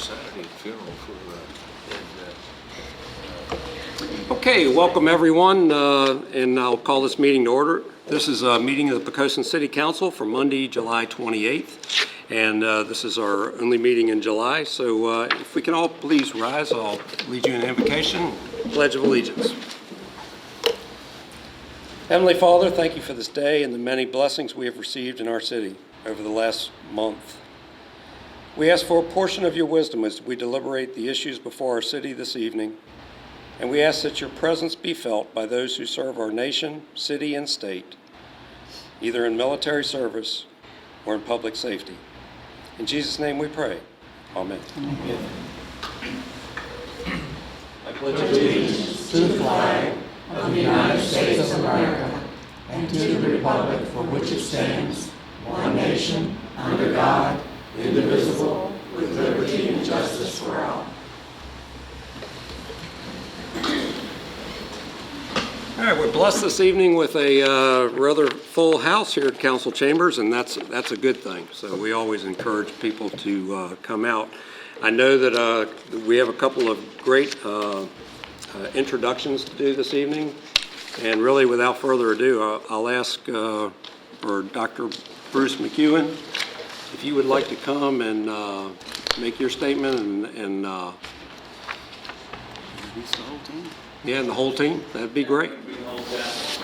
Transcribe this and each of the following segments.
Saturday funeral for Okay, welcome everyone, and I'll call this meeting to order. This is a meeting of the Poquoson City Council for Monday, July 28th, and this is our only meeting in July. So if we can all please rise, I'll lead you in invocation. Pledge of Allegiance. Heavenly Father, thank you for this day and the many blessings we have received in our city over the last month. We ask for a portion of your wisdom as we deliberate the issues before our city this evening. And we ask that your presence be felt by those who serve our nation, city, and state, either in military service or in public safety. In Jesus' name we pray. Amen. Amen. I pledge allegiance to the flag of the United States of America and to the republic for which it stands, one nation, under God, indivisible, with liberty and justice for all. All right, we're blessed this evening with a rather full house here at Council Chambers, and that's a good thing. So we always encourage people to come out. I know that we have a couple of great introductions to do this evening, and really without further ado, I'll ask for Dr. Bruce McEwen, if you would like to come and make your statement and yeah, and the whole team. That'd be great.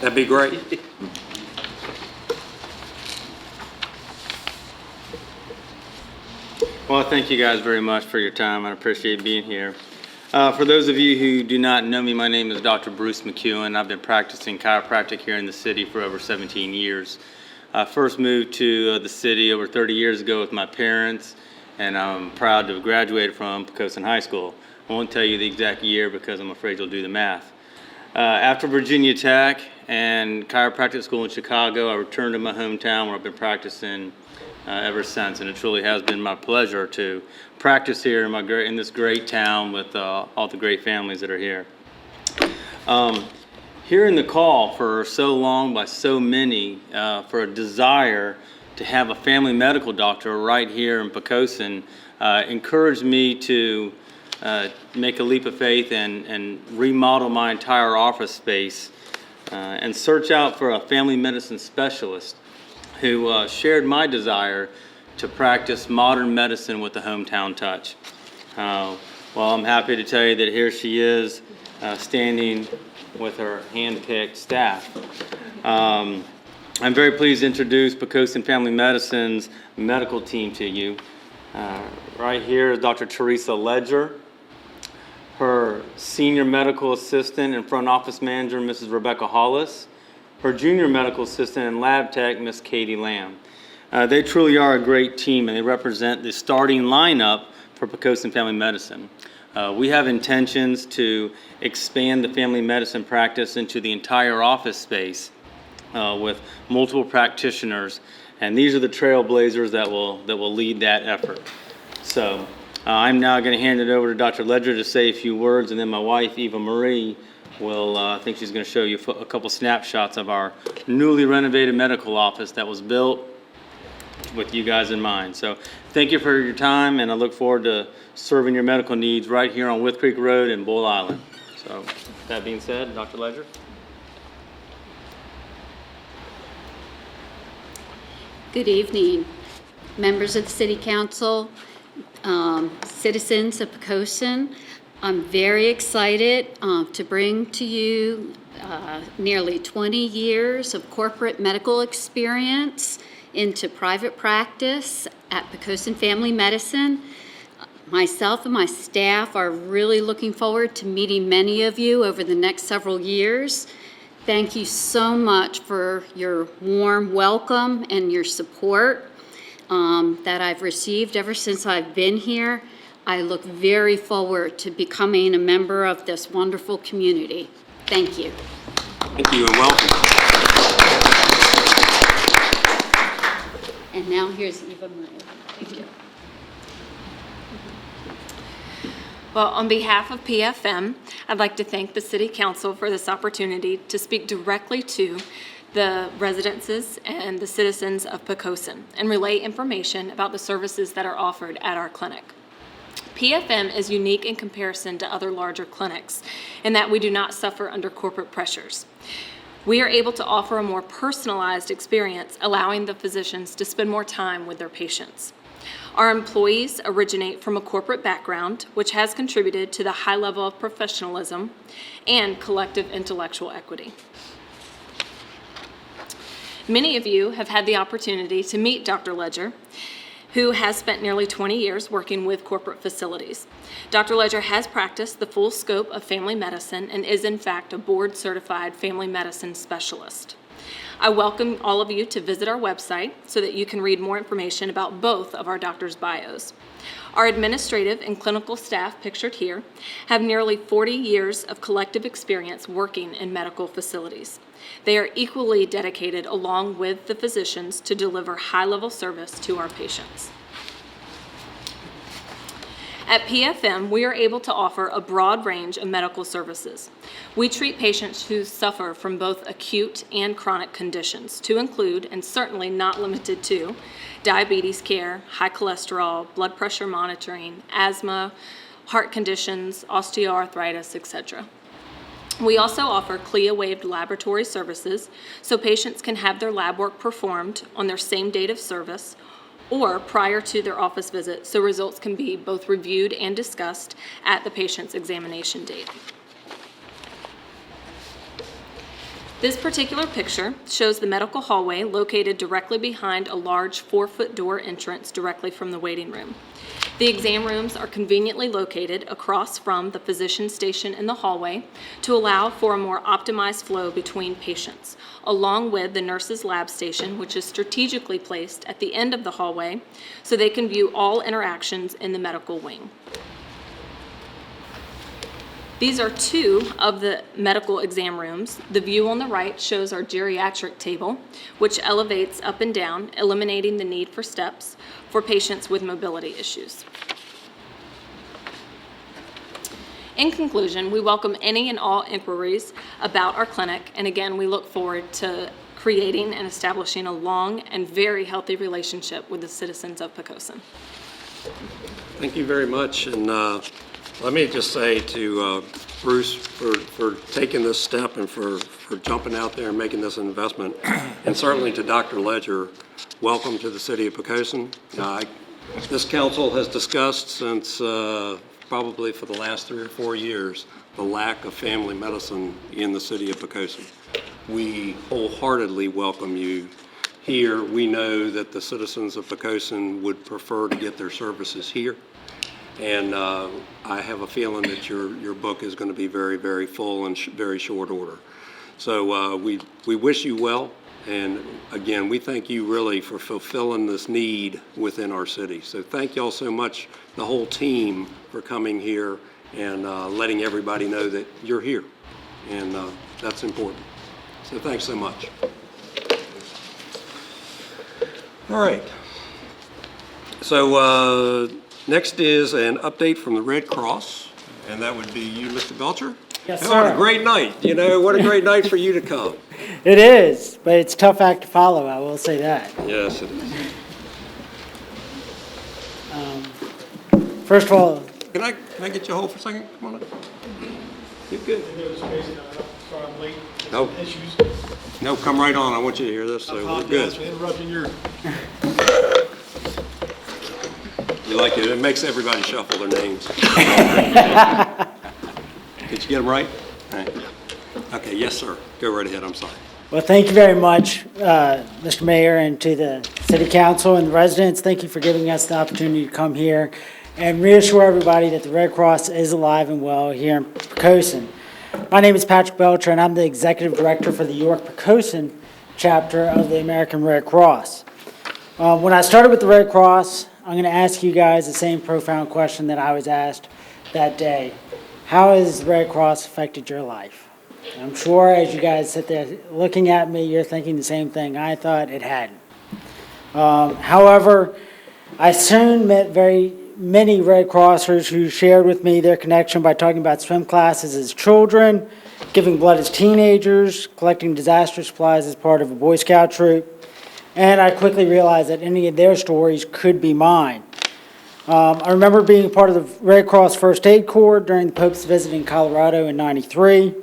That'd be great. Well, thank you guys very much for your time. I appreciate being here. For those of you who do not know me, my name is Dr. Bruce McEwen. I've been practicing chiropractic here in the city for over 17 years. I first moved to the city over 30 years ago with my parents, and I'm proud to have graduated from Poquoson High School. I won't tell you the exact year because I'm afraid you'll do the math. After Virginia Tech and chiropractic school in Chicago, I returned to my hometown where I've been practicing ever since, and it truly has been my pleasure to practice here in this great town with all the great families that are here. Hearing the call for so long by so many for a desire to have a family medical doctor right here in Poquoson encouraged me to make a leap of faith and remodel my entire office space and search out for a family medicine specialist who shared my desire to practice modern medicine with a hometown touch. Well, I'm happy to tell you that here she is standing with her hand-picked staff. I'm very pleased to introduce Poquoson Family Medicine's medical team to you. Right here is Dr. Teresa Ledger, her senior medical assistant and front office manager, Mrs. Rebecca Hollis, her junior medical assistant and lab tech, Miss Katie Lamb. They truly are a great team, and they represent the starting lineup for Poquoson Family Medicine. We have intentions to expand the family medicine practice into the entire office space with multiple practitioners, and these are the trailblazers that will lead that effort. So I'm now going to hand it over to Dr. Ledger to say a few words, and then my wife, Eva Marie, will, I think she's going to show you a couple snapshots of our newly renovated medical office that was built with you guys in mind. So thank you for your time, and I look forward to serving your medical needs right here on Wythe Creek Road in Bull Island. So that being said, Dr. Ledger. Good evening, members of the City Council, citizens of Poquoson. I'm very excited to bring to you nearly 20 years of corporate medical experience into private practice at Poquoson Family Medicine. Myself and my staff are really looking forward to meeting many of you over the next several years. Thank you so much for your warm welcome and your support that I've received ever since I've been here. I look very forward to becoming a member of this wonderful community. Thank you. Thank you and welcome. And now here's Eva Marie. Thank you. Well, on behalf of PFM, I'd like to thank the City Council for this opportunity to speak directly to the residences and the citizens of Poquoson and relay information about the services that are offered at our clinic. PFM is unique in comparison to other larger clinics in that we do not suffer under corporate pressures. We are able to offer a more personalized experience, allowing the physicians to spend more time with their patients. Our employees originate from a corporate background, which has contributed to the high level of professionalism and collective intellectual equity. Many of you have had the opportunity to meet Dr. Ledger, who has spent nearly 20 years working with corporate facilities. Dr. Ledger has practiced the full scope of family medicine and is in fact a board-certified family medicine specialist. I welcome all of you to visit our website so that you can read more information about both of our doctors' bios. Our administrative and clinical staff, pictured here, have nearly 40 years of collective experience working in medical facilities. They are equally dedicated, along with the physicians, to deliver high-level service to our patients. At PFM, we are able to offer a broad range of medical services. We treat patients who suffer from both acute and chronic conditions, to include, and certainly not limited to, diabetes care, high cholesterol, blood pressure monitoring, asthma, heart conditions, osteoarthritis, etc. We also offer CLIA-waived laboratory services so patients can have their lab work performed on their same date of service or prior to their office visit, so results can be both reviewed and discussed at the patient's examination date. This particular picture shows the medical hallway located directly behind a large 4-foot door entrance directly from the waiting room. The exam rooms are conveniently located across from the physician station in the hallway to allow for a more optimized flow between patients, along with the nurse's lab station, which is strategically placed at the end of the hallway so they can view all interactions in the medical wing. These are two of the medical exam rooms. The view on the right shows our geriatric table, which elevates up and down, eliminating the need for steps for patients with mobility issues. In conclusion, we welcome any and all inquiries about our clinic, and again, we look forward to creating and establishing a long and very healthy relationship with the citizens of Poquoson. Thank you very much, and let me just say to Bruce for taking this step and for jumping out there and making this investment, and certainly to Dr. Ledger, welcome to the city of Poquoson. This council has discussed since probably for the last 3 or 4 years the lack of family medicine in the city of Poquoson. We wholeheartedly welcome you here. We know that the citizens of Poquoson would prefer to get their services here. And I have a feeling that your book is going to be very, very full in very short order. So we wish you well. And again, we thank you really for fulfilling this need within our city. So thank you all so much, the whole team, for coming here and letting everybody know that you're here. And that's important. So thanks so much. All right. So next is an update from the Red Cross, and that would be you, Mr. Belcher. Yes, Oh, sir. what a great night. You know, what a great night for you to come. It is, but it's a tough act to follow, I will say that. Yes, it is. First of all, Can I get you a hold for a second? Come on up. You're good. Sorry I'm late. No. Issues. No, come right on. I want you to hear this, so we're Apologize for good. interrupting your. You like it? It makes everybody shuffle their names. Did you get them right? All right. Okay, yes, sir. Go right ahead. I'm sorry. well, thank you very much, Mr. Mayor, and to the City Council and the residents. Thank you for giving us the opportunity to come here and reassure everybody that the Red Cross is alive and well here in Poquoson. My name is Patrick Belcher, and I'm the Executive Director for the York Poquoson chapter of the American Red Cross. When I started with the Red Cross, I'm going to ask you guys the same profound question that I was asked that day. How has the Red Cross affected your life? And I'm sure as you guys sit there looking at me, you're thinking the same thing. I thought it hadn't. However, I soon met very many Red Crossers who shared with me their connection by talking about swim classes as children, giving blood as teenagers, collecting disaster supplies as part of a Boy Scout troop, and I quickly realized that any of their stories could be mine. I remember being a part of the Red Cross First Aid Corps during the Pope's visit in Colorado in '93.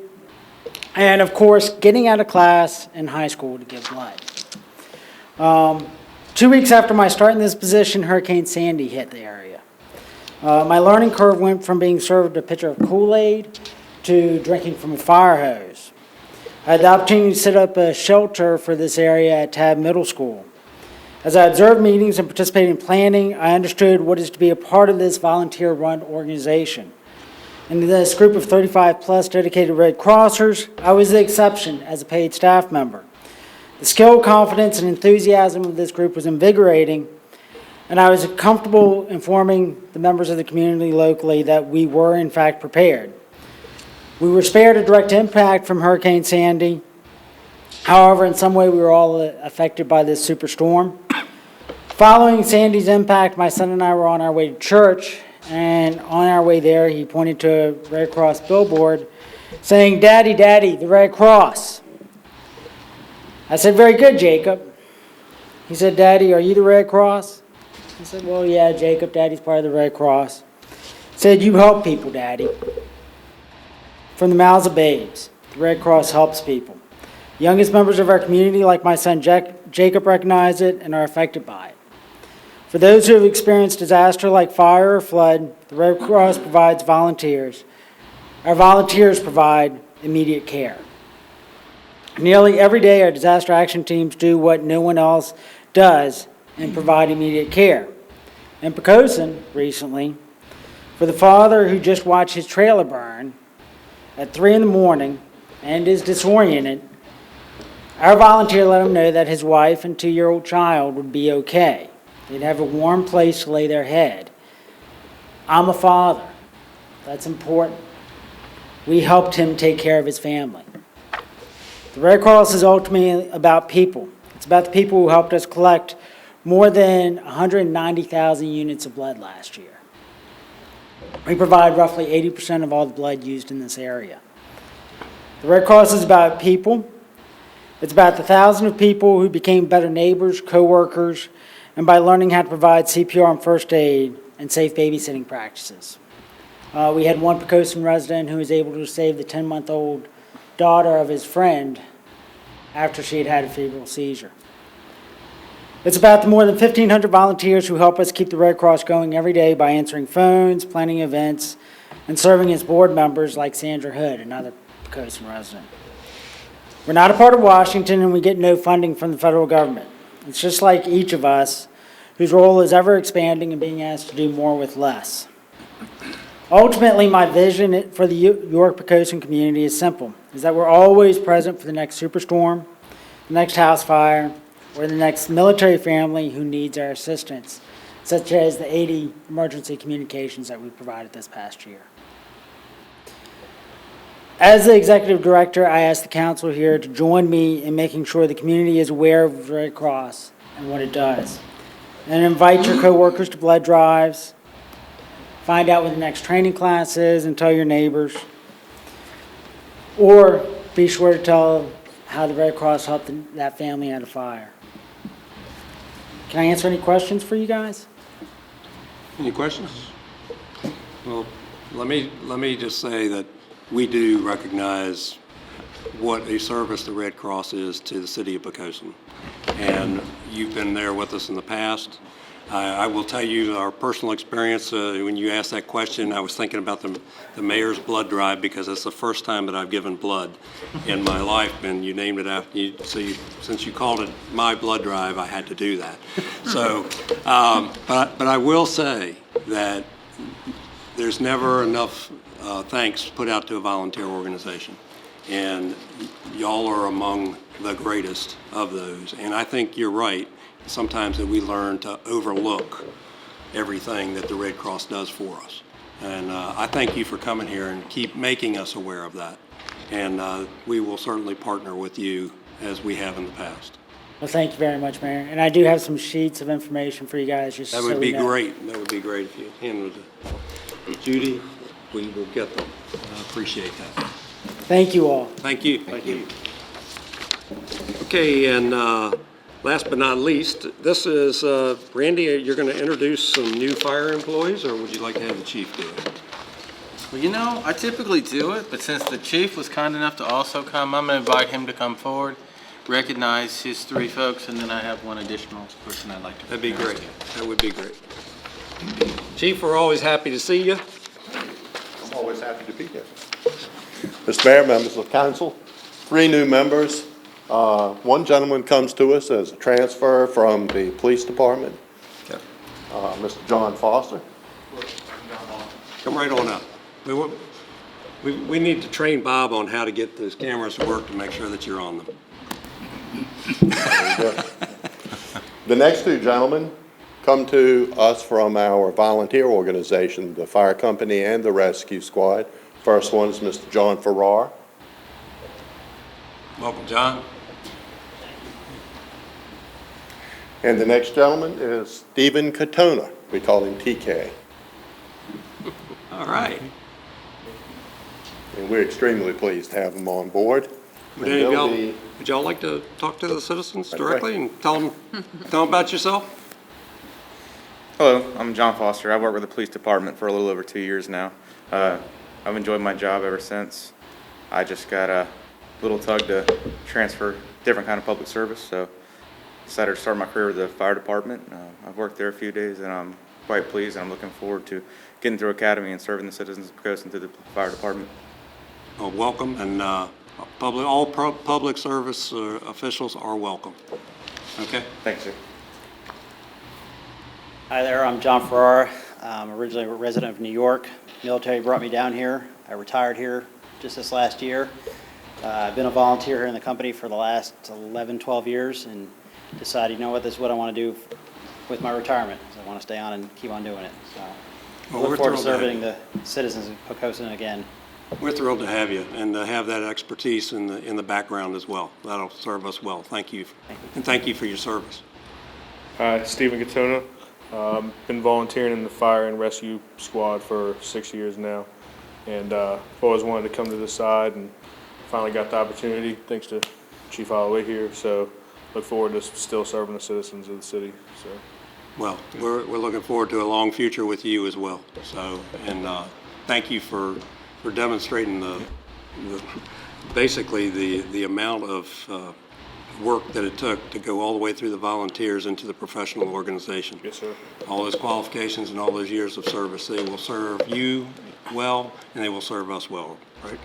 And of course, getting out of class in high school to give blood. 2 weeks after my start in this position, Hurricane Sandy hit the area. My learning curve went from being served a pitcher of Kool-Aid to drinking from a fire hose. I had the opportunity to set up a shelter for this area at Tabb Middle School. As I observed meetings and participated in planning, I understood what is to be a part of this volunteer-run organization. In this group of 35-plus dedicated Red Crossers, I was the exception as a paid staff member. The skill, confidence, and enthusiasm of this group was invigorating, and I was comfortable informing the members of the community locally that we were, in fact, prepared. We were spared a direct impact from Hurricane Sandy. However, in some way, we were all affected by this superstorm. Following Sandy's impact, my son and I were on our way to church, and on our way there, he pointed to a Red Cross billboard saying, "Daddy, Daddy, the Red Cross." I said, "Very good, Jacob." He said, "Daddy, are you the Red Cross?" I said, "Well, yeah, Jacob, Daddy's part of the Red Cross." He said, "You help people, Daddy." From the mouths of babes, the Red Cross helps people. Youngest members of our community, like my son Jacob, recognize it and are affected by it. For those who have experienced disaster like fire or flood, the Red Cross provides volunteers. Our volunteers provide immediate care. Nearly every day, our disaster action teams do what no one else does and provide immediate care. In Poquoson, recently, for the father who just watched his trailer burn at 3 in the morning and is disoriented, our volunteer let him know that his wife and 2-year-old child would be okay. They'd have a warm place to lay their head. I'm a father. That's important. We helped him take care of his family. The Red Cross is ultimately about people. It's about the people who helped us collect more than 190,000 units of blood last year. We provide roughly 80% of all the blood used in this area. The Red Cross is about people. It's about the thousands of people who became better neighbors, co-workers, and by learning how to provide CPR and first aid and safe babysitting practices. We had one Poquoson resident who was able to save the 10-month-old daughter of his friend after she had had a febrile seizure. It's about the more than 1,500 volunteers who help us keep the Red Cross going every day by answering phones, planning events, and serving as board members like Sandra Hood, another Poquoson resident. We're not a part of Washington, and we get no funding from the federal government. It's just like each of us, whose role is ever expanding and being asked to do more with less. Ultimately, my vision for the York Poquoson community is simple, is that we're always present for the next superstorm, the next house fire, or the next military family who needs our assistance, such as the 80 emergency communications that we provided this past year. As the executive director, I ask the council here to join me in making sure the community is aware of the Red Cross and what it does. And invite your coworkers to blood drives, find out what the next training class is and tell your neighbors. Or be sure to tell how the Red Cross helped that family out of fire. Can I answer any questions for you guys? Any questions? Well, let me just say that we do recognize what a service the Red Cross is to the city of Poquoson. And you've been there with us in the past. I will tell you our personal experience. When you asked that question, I was thinking about the mayor's blood drive because it's the first time that I've given blood in my life, and you named it after you. So since you called it my blood drive, I had to do that. So, but I will say that there's never enough thanks put out to a volunteer organization, and y'all are among the greatest of those. And I think you're right. Sometimes that we learn to overlook everything that the Red Cross does for us. And I thank you for coming here and keep making us aware of that. And we will certainly partner with you as we have in the past. Well, thank you very much, Mayor. And I do have some sheets of information for you guys. Just That would be great. That would be great if you handed it to Judy. We will get them. I appreciate that. Thank you all. Thank you. Thank you. Okay, and Last but not least, this is, Randy, you're going to introduce some new fire employees, or would you like to have the chief do it? Well, you know, I typically do it, but since the chief was kind enough to also come, I'm going to invite him to come forward, recognize his 3 folks, and then I have one additional person I'd like to. That'd be great. That would be great. Chief, we're always happy to see you. I'm always happy to be here. Mr. Mayor, members of council, 3 new members. One gentleman comes to us as a transfer from the police department, Okay. Mr. John Foster. Come right on up. We need to train Bob on how to get those cameras to work to make sure that you're on them. The next 2 gentlemen come to us from our volunteer organization, the fire company and the rescue squad. First one is Mr. John Farrar. Welcome, John. And the next gentleman is Stephen Katona. We call him TK. All right. And we're extremely pleased to have him on board. Would And any of they'll y'all, be- would y'all like to talk to the citizens That'd be directly and tell them about yourself? Hello, I'm John Foster. I've worked with the police department for a little over 2 years now. I've enjoyed my job ever since. I just got a little tug to transfer different kind of public service, so decided to start my career with the fire department. I've worked there a few days and I'm quite pleased, and I'm looking forward to getting through academy and serving the citizens of Poquoson through the fire department. Well, welcome, and all public service officials are welcome. Okay? Thanks, sir. Hi there, I'm John Farrar. I'm originally a resident of New York. Military brought me down here. I retired here just this last year. I've been a volunteer here in the company for the last 11, 12 years and decided, you know what, this is what I want to do with my retirement. I want to stay on and keep on doing it. So Well, I we're look forward to thrilled to have serving the citizens of Poquoson again. We're thrilled to have you and to have that expertise in the background as well. That'll serve us well. Thank you. And thank you for your service. Hi, Stephen Katona. Been volunteering in the fire and rescue squad for 6 years now. And I've always wanted to come to this side and finally got the opportunity thanks to Chief Holloway here. So look forward to still serving the citizens of the city. So. Well, we're looking forward to a long future with you as well. So, and thank you for demonstrating basically the amount of work that it took to go all the way through the volunteers into the professional organization. Yes, sir. All those qualifications and all those years of service, they will serve you well and they will serve us well, right?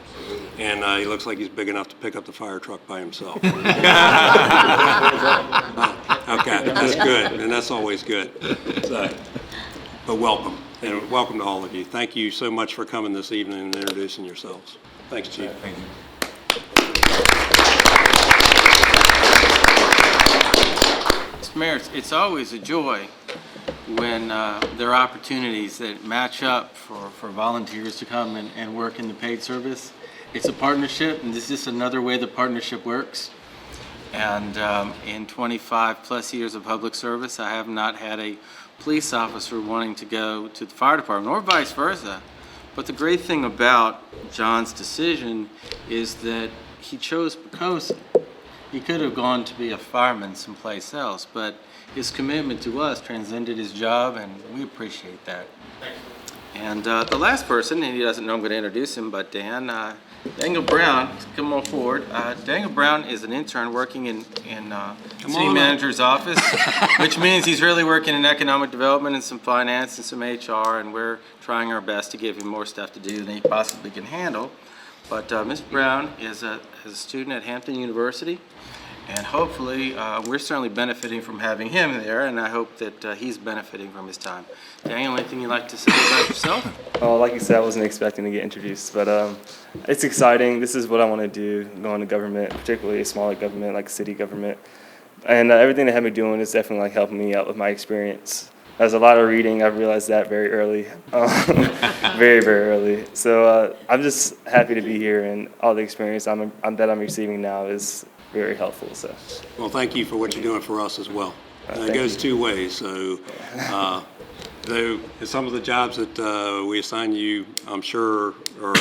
And he looks like he's big enough to pick up the fire truck by himself. Okay, that's good, and that's always good. So, but welcome, and welcome to all of you. Thank you so much for coming this evening and introducing yourselves. Thanks, Chief. Thank you. Mr. Mayor, it's always a joy when there are opportunities that match up for volunteers to come and work in the paid service. It's a partnership, and this is just another way the partnership works. And in 25 plus years of public service, I have not had a police officer wanting to go to the fire department or vice versa. But the great thing about John's decision is that he chose Poquoson. He could have gone to be a fireman someplace else, but his commitment to us transcended his job, and we appreciate that. And the last person, and he doesn't know I'm going to introduce him, but Daniel Brown, come on forward. Daniel Brown is an intern working in city manager's office, which means he's really working in economic development and some finance and some HR, and we're trying our best to give him more stuff to do than he possibly can handle. But Mr. Brown is a student at Hampton University, and hopefully we're certainly benefiting from having him there, and I hope that he's benefiting from his time. Daniel, anything you'd like to say about yourself? Oh, like you said, I wasn't expecting to get introduced, but it's exciting. This is what I want to do, go into government, particularly a smaller government like city government. And everything they have me doing is definitely like helping me out with my experience. There's a lot of reading. I've realized that very early, very, very early. So I'm just happy to be here, and all the experience that I'm receiving now is very helpful. So. Well, thank you for what you're doing for us as well. It goes 2 ways. So, though some of the jobs that we assign you, I'm sure, are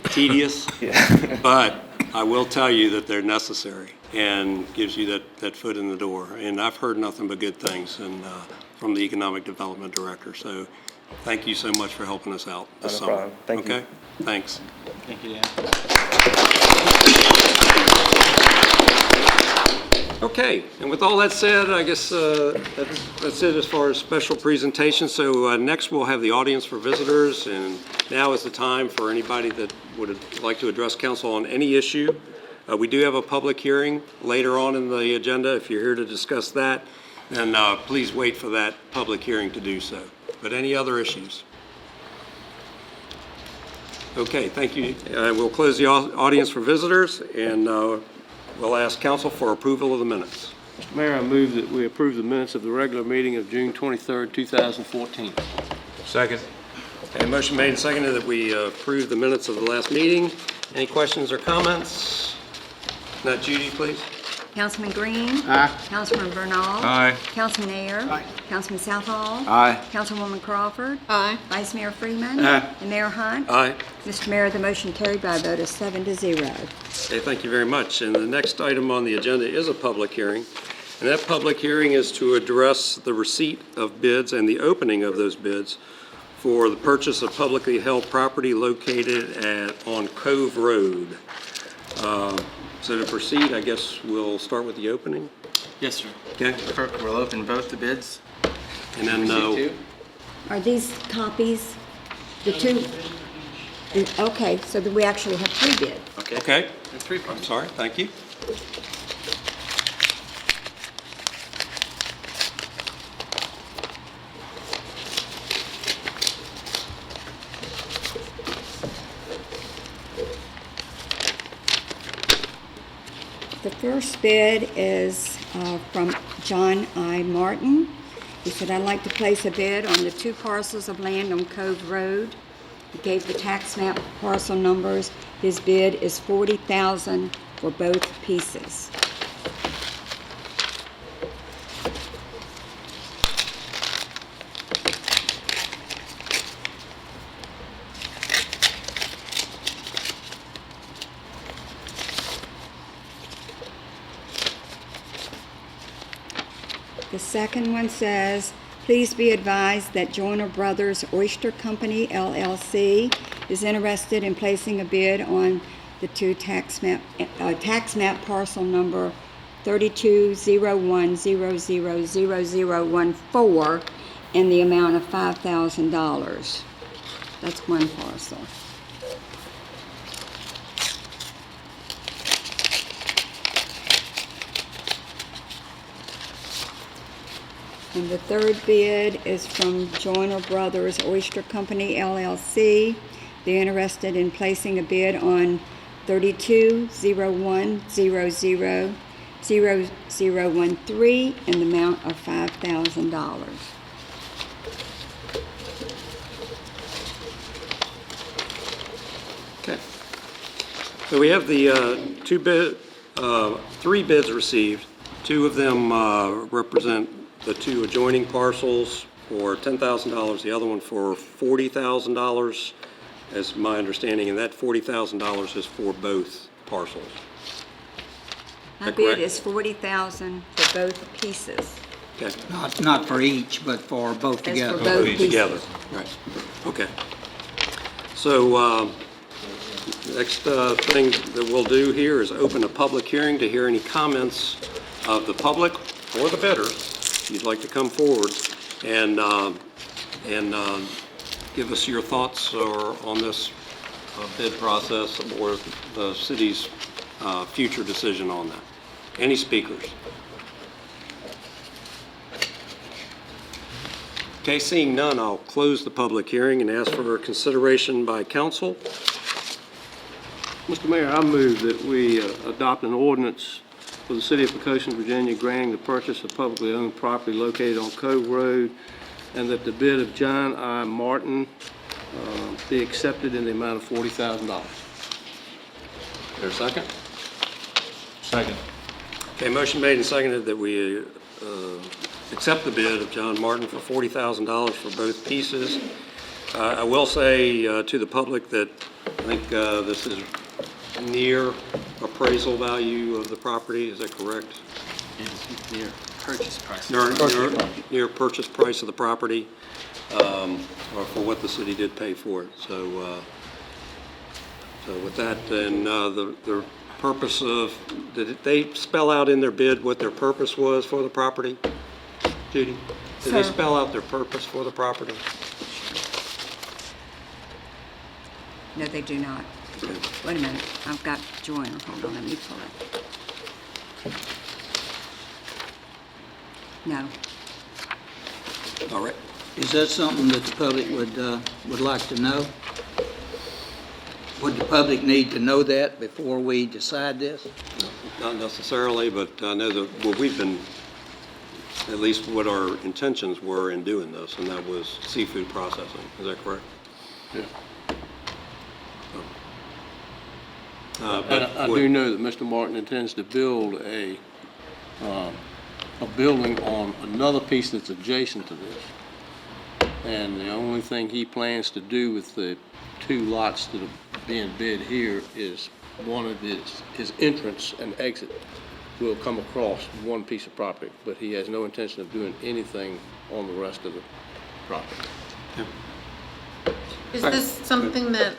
tedious, Yeah. but I will tell you that they're necessary and gives you that foot in the door. And I've heard nothing but good things from the Economic Development Director. So thank you so much for helping us out this No summer. problem. Thank you. Okay? Thanks. Thank you, Dan. Okay, and with all that said, I guess that's it as far as special presentations. So next we'll have the audience for visitors, and now is the time for anybody that would like to address council on any issue. We do have a public hearing later on in the agenda. If you're here to discuss that, then please wait for that public hearing to do so. But any other issues? Okay, thank you. We'll close the audience for visitors, and we'll ask council for approval of the minutes. Mr. Mayor, I move that we approve the minutes of the regular meeting of June 23rd, 2014. Second. Okay, motion made and seconded that we approve the minutes of the last meeting. Any questions or comments? Not Judy, please. Councilman Green. Aye. Councilman Bernal. Aye. Councilman Ayer. Aye. Councilman Southall. Aye. Councilwoman Crawford. Aye. Vice Mayor Freeman. Aye. And Mayor Hunt. Aye. Mr. Mayor, the motion carried by a vote of 7-0. Okay, thank you very much. And the next item on the agenda is a public hearing. And that public hearing is to address the receipt of bids and the opening of those bids for the purchase of publicly held property located on Cove Road. So to proceed, I guess we'll start with the opening. Yes, sir. Okay? We'll open both the bids. And then, Receipt two. Are these copies, the two? Okay, so that we actually have 3 bids. okay, And three I'm parts. sorry, thank you. The first bid is from John I. Martin. He said, "I'd like to place a bid on the 2 parcels of land on Cove Road." He gave the tax map parcel numbers. His bid is $40,000 for both pieces. The second one says, "Please be advised that Joyner Brothers Oyster Company, LLC, is interested in placing a bid on the 2 tax map parcel number 3201000014 in the amount of $5,000. That's one parcel. And the third bid is from Joyner Brothers Oyster Company, LLC. They're interested in placing a bid on 3201000013 in the amount of $5,000. Okay. So we have the 3 bids received. 2 of them represent the 2 adjoining parcels for $10,000, the other one for $40,000, as my understanding, and that $40,000 is for both parcels. My Is that correct? bid is $40,000 for both pieces. Okay. Not for each, but for both That's together. for both pieces. Together. Right. Okay. So next thing that we'll do here is open a public hearing to hear any comments of the public or the bidders. If you'd like to come forward and give us your thoughts on this bid process or the city's future decision on that. Any speakers? Okay, seeing none, I'll close the public hearing and ask for consideration by council. Mr. Mayor, I move that we adopt an ordinance for the city of Poquoson, Virginia, granting the purchase of publicly owned property located on Cove Road, and that the bid of John I. Martin be accepted in the amount of $40,000. Is there a second? Second. Okay, motion made and seconded that we accept the bid of John Martin for $40,000 for both pieces. I will say to the public that I think this is near appraisal value of the property, is that correct? It's near purchase price. Near purchase price of the property, or for what the city did pay for it. So with that, then the purpose of, did they spell out in their bid what their purpose was for the property? Judy, did they spell out their purpose for the property? No, they do not. Wait a minute, I've got Joanna, hold on, let me pull it. No. All right. Is that something that the public would like to know? Would the public need to know that before we decide this? Not necessarily, but I know that, well, we've been, at least what our intentions were in doing this, and that was seafood processing. Is that correct? Yeah. But I do know that Mr. Martin intends to build a building on another piece that's adjacent to this. And the only thing he plans to do with the 2 lots that are being bid here is one of his entrance and exit will come across one piece of property, but he has no intention of doing anything on the rest of the property. Is this something that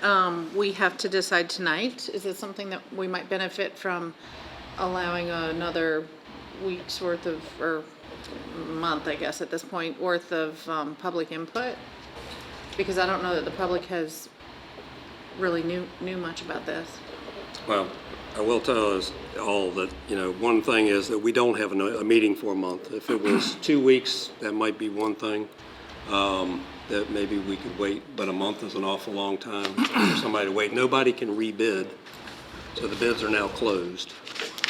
we have to decide tonight? Is it something that we might benefit from allowing another week's worth of, or month, I guess, at this point, worth of public input? Because I don't know that the public has really knew much about this. Well, I will tell us all that, one thing is that we don't have a meeting for a month. If it was 2 weeks, that might be one thing. That maybe we could wait, but a month is an awful long time for somebody to wait. Nobody can rebid, so the bids are now closed.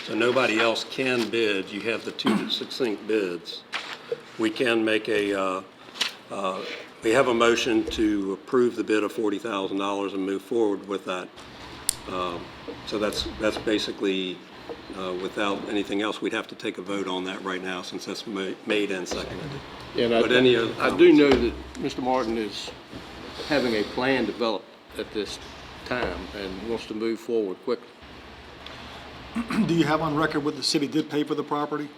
So nobody else can bid. You have the 2 succinct bids. We can make we have a motion to approve the bid of $40,000 and move forward with that. So that's basically, without anything else, we'd have to take a vote on that right now since that's made and seconded. And But any other I do know that Mr. Martin is having a plan developed at this time and wants to move forward quickly. Do you have on record what the city did pay for the property,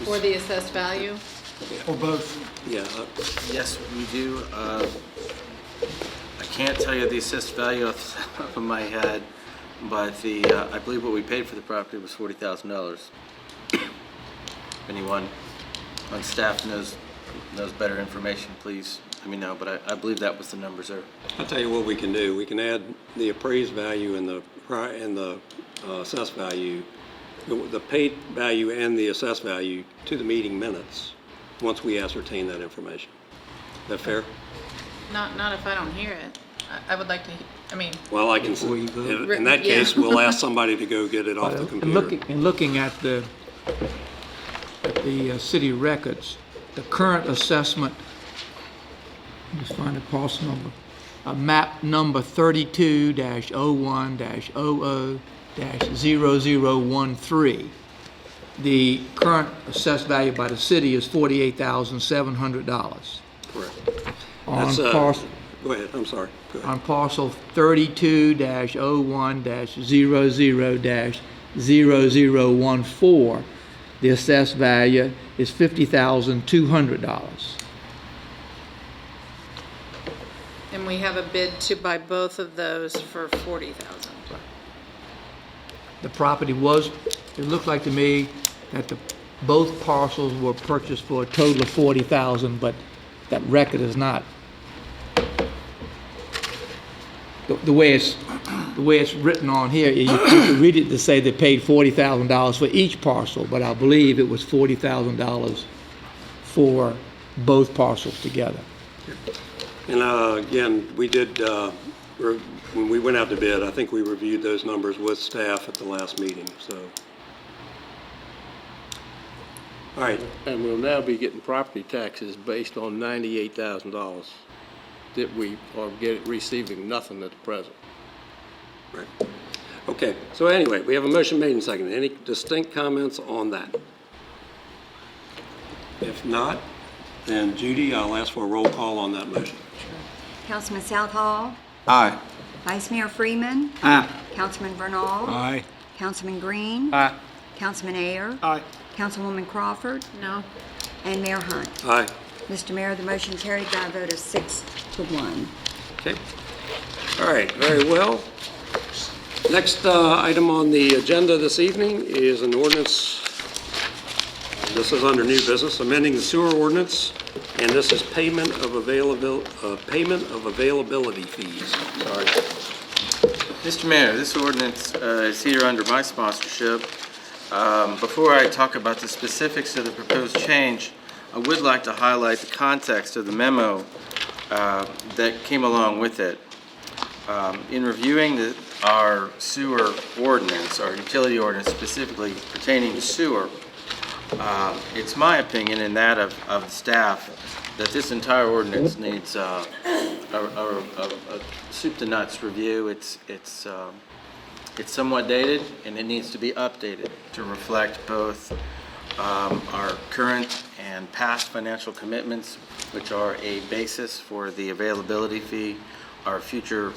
For the assessed value? or both? Yeah, Yes, we do. I can't tell you the assessed value off the top of my head, but I believe what we paid for the property was $40,000. If anyone on staff knows better information, please let me know, but I believe that was the numbers there. I'll tell you what we can do. We can add the appraised value and the assessed value, the paid value and the assessed value to the meeting minutes once we ascertain that information. Is that fair? Not if I don't hear it. I would like to, Well, I can, in that case, we'll ask somebody to go get it off the computer. In looking at the city records, the current assessment, let's find the parcel number, map number 32-01-00-0013. The current assessed value by the city is $48,700. Correct. On That's, parcel, go ahead, I'm sorry. Go ahead. on parcel 32-01-00-0014, the assessed value is $50,200. and we have a bid to buy both of those for $40,000. The property was, it looked like to me that both parcels were purchased for a total of $40,000, but that record is not. The way it's written on here, you could read it to say they paid $40,000 for each parcel, but I believe it was $40,000 for both parcels together. And again, we did, when we went out to bid, I think we reviewed those numbers with staff at the last meeting, so. All right. And we'll now be getting property taxes based on $98,000 that we are receiving nothing at the present. Right. Okay, so anyway, we have a motion made and seconded. Any distinct comments on that? If not, then Judy, I'll ask for a roll call on that motion. Councilman Southall, Aye. Vice Mayor Freeman. Aye. Councilman Bernal. Aye. Councilman Green. Aye. Councilman Ayer. Aye. Councilwoman Crawford. No. And Mayor Hunt. Aye. Mr. Mayor, the motion carried by a vote of 6-1. Okay. All right, very well. Next item on the agenda this evening is an ordinance. This is under new business, amending the sewer ordinance, and this is payment of availability fees. Sorry. Mr. Mayor, this ordinance is here under my sponsorship. Before I talk about the specifics of the proposed change, I would like to highlight the context of the memo that came along with it. In reviewing our sewer ordinance, our utility ordinance specifically pertaining to sewer, it's my opinion and that of the staff that this entire ordinance needs a soup to nuts review. It's somewhat dated and it needs to be updated to reflect both our current and past financial commitments, which are a basis for the availability fee, our future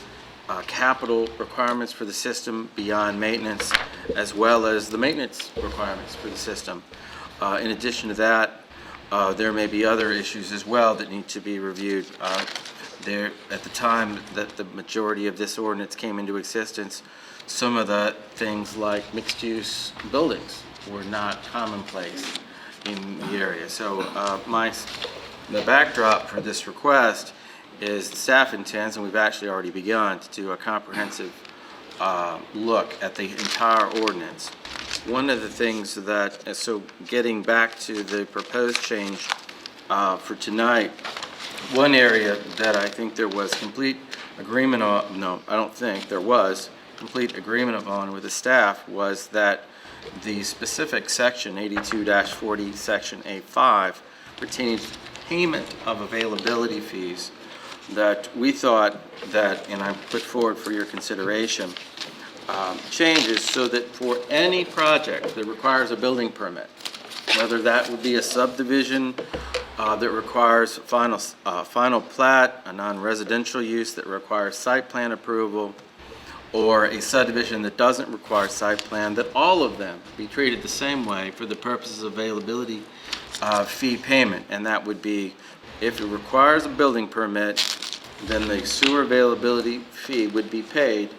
capital requirements for the system beyond maintenance, as well as the maintenance requirements for the system. In addition to that, there may be other issues as well that need to be reviewed. At the time that the majority of this ordinance came into existence, some of the things like mixed-use buildings were not commonplace in the area. So the backdrop for this request is the staff intends, and we've actually already begun, to do a comprehensive look at the entire ordinance. One of the things that, so getting back to the proposed change for tonight, one area that I think there was complete agreement on, no, I don't think, there was complete agreement on with the staff was that the specific section 82-40, section A5, pertaining to payment of availability fees, that we thought that, and I put forward for your consideration, changes so that for any project that requires a building permit, whether that would be a subdivision that requires final plat, a non-residential use that requires site plan approval, or a subdivision that doesn't require site plan, that all of them be treated the same way for the purposes of availability fee payment. And that would be, if it requires a building permit, then the sewer availability fee would be paid